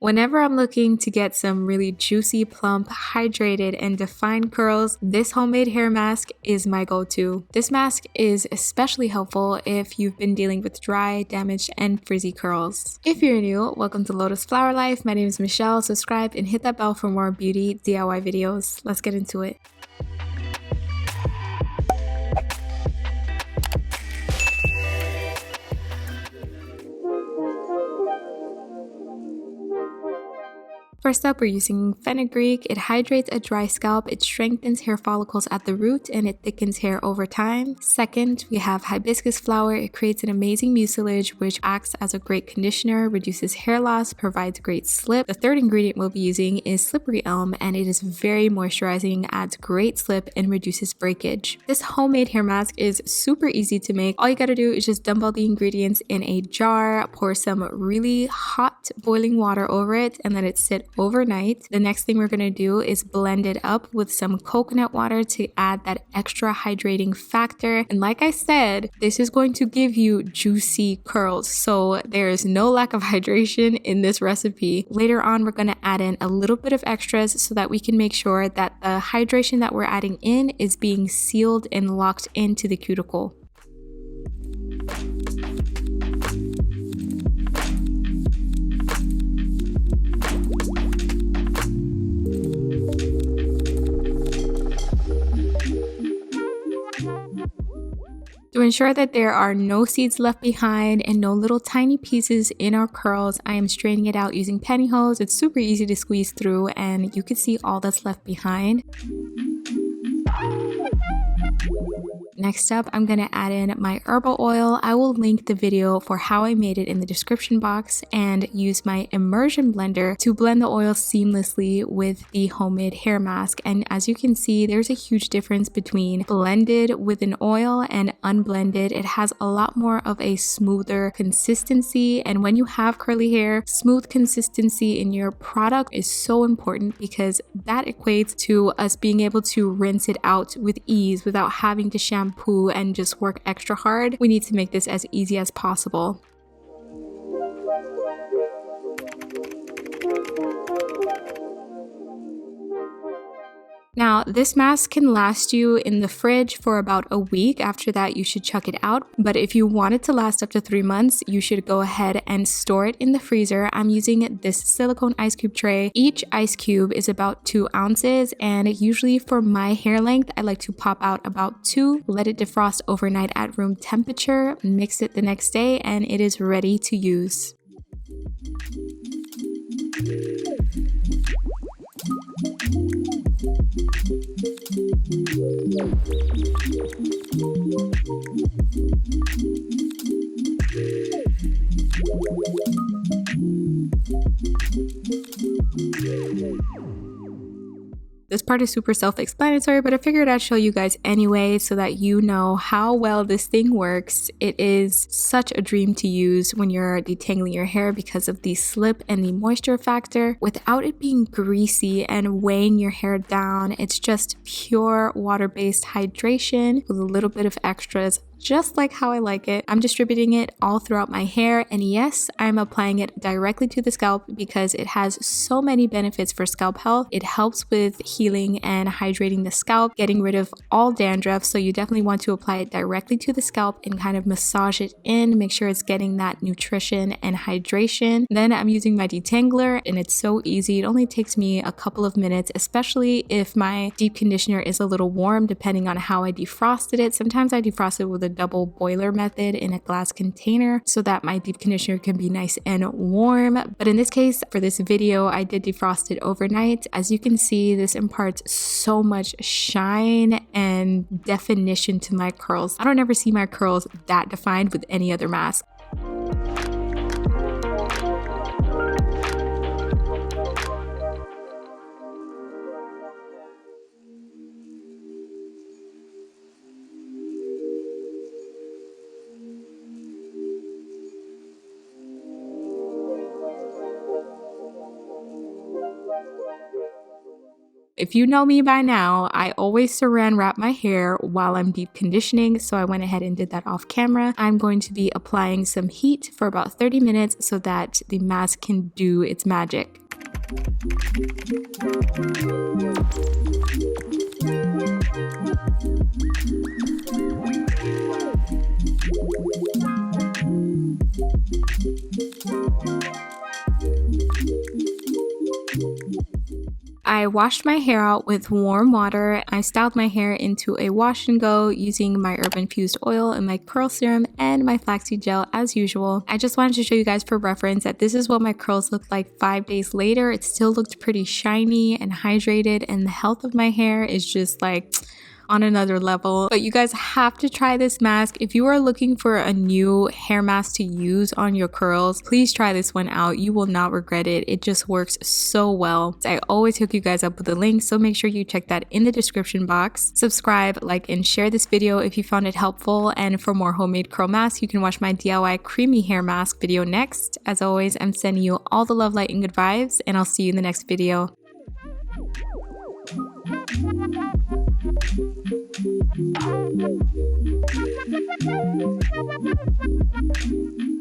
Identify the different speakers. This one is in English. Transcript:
Speaker 1: Whenever I'm looking to get some really juicy, plump, hydrated, and defined curls, this homemade hair mask is my go-to. This mask is especially helpful if you've been dealing with dry, damaged, and frizzy curls. If you're new, welcome to Lotus Flower Life. My name is Michelle. Subscribe and hit that bell for more beauty DIY videos. Let's get into it. First up, we're using fenugreek. It hydrates a dry scalp, it strengthens hair follicles at the root, and it thickens hair over time. Second, we have hibiscus flower. It creates an amazing mucilage, which acts as a great conditioner, reduces hair loss, provides great slip. The third ingredient we'll be using is slippery elm, and it is very moisturizing, adds great slip, and reduces breakage. This homemade hair mask is super easy to make. All you gotta do is just dump all the ingredients in a jar, pour some really hot boiling water over it, and let it sit overnight. The next thing we're going to do is blend it up with some coconut water to add that extra hydrating factor. And like I said, this is going to give you juicy curls. So there is no lack of hydration in this recipe. Later on, we're going to add in a little bit of extras so that we can make sure that the hydration that we're adding in is being sealed and locked into the cuticle. To ensure that there are no seeds left behind and no little tiny pieces in our curls, I am straining it out using pantyhose. It's super easy to squeeze through and you can see all that's left behind. Next up, I'm going to add in my herbal oil. I will link the video for how I made it in the description box and use my immersion blender to blend the oil seamlessly with the homemade hair mask. And as you can see, there's a huge difference between blended with an oil and unblended. It has a lot more of a smoother consistency. And when you have curly hair, smooth consistency in your product is so important because that equates to us being able to rinse it out with ease without having to shampoo and just work extra hard. We need to make this as easy as possible. Now, this mask can last you in the fridge for about a week. After that, you should chuck it out. But if you want it to last up to 3 months, you should go ahead and store it in the freezer. I'm using this silicone ice cube tray. Each ice cube is about 2 ounces. And usually for my hair length, I like to pop out about 2, let it defrost overnight at room temperature, mix it the next day, and it is ready to use. This part is super self-explanatory, but I figured I'd show you guys anyway so that you know how well this thing works. It is such a dream to use when you're detangling your hair because of the slip and the moisture factor without it being greasy and weighing your hair down. It's just pure water-based hydration with a little bit of extras, just like how I like it. I'm distributing it all throughout my hair, and yes, I'm applying it directly to the scalp because it has so many benefits for scalp health. It helps with healing and hydrating the scalp, getting rid of all dandruff, so you definitely want to apply it directly to the scalp and kind of massage it in, make sure it's getting that nutrition and hydration. Then I'm using my detangler, and it's so easy. It only takes me a couple of minutes, especially if my deep conditioner is a little warm, depending on how I defrosted it. Sometimes I defrost it with a double boiler method in a glass container so that my deep conditioner can be nice and warm. But in this case, for this video, I did defrost it overnight. As you can see, this imparts so much shine and definition to my curls. I don't ever see my curls that defined with any other mask. If you know me by now, I always saran wrap my hair while I'm deep conditioning, so I went ahead and did that off camera. I'm going to be applying some heat for about 30 minutes so that the mask can do its magic. I washed my hair out with warm water. I styled my hair into a wash and go using my Urban Fused oil and my curl serum and my flaxseed gel as usual. I just wanted to show you guys for reference that this is what my curls looked like 5 days later. It still looked pretty shiny and hydrated, and the health of my hair is just like on another level. But you guys have to try this mask. If you are looking for a new hair mask to use on your curls, please try this one out. You will not regret it. It just works so well. I always hook you guys up with a link, so make sure you check that in the description box. Subscribe, like, and share this video if you found it helpful. And for more homemade curl masks, you can watch my DIY creamy hair mask video next. As always, I'm sending you all the love, light, and good vibes, and I'll see you in the next video. Thank you.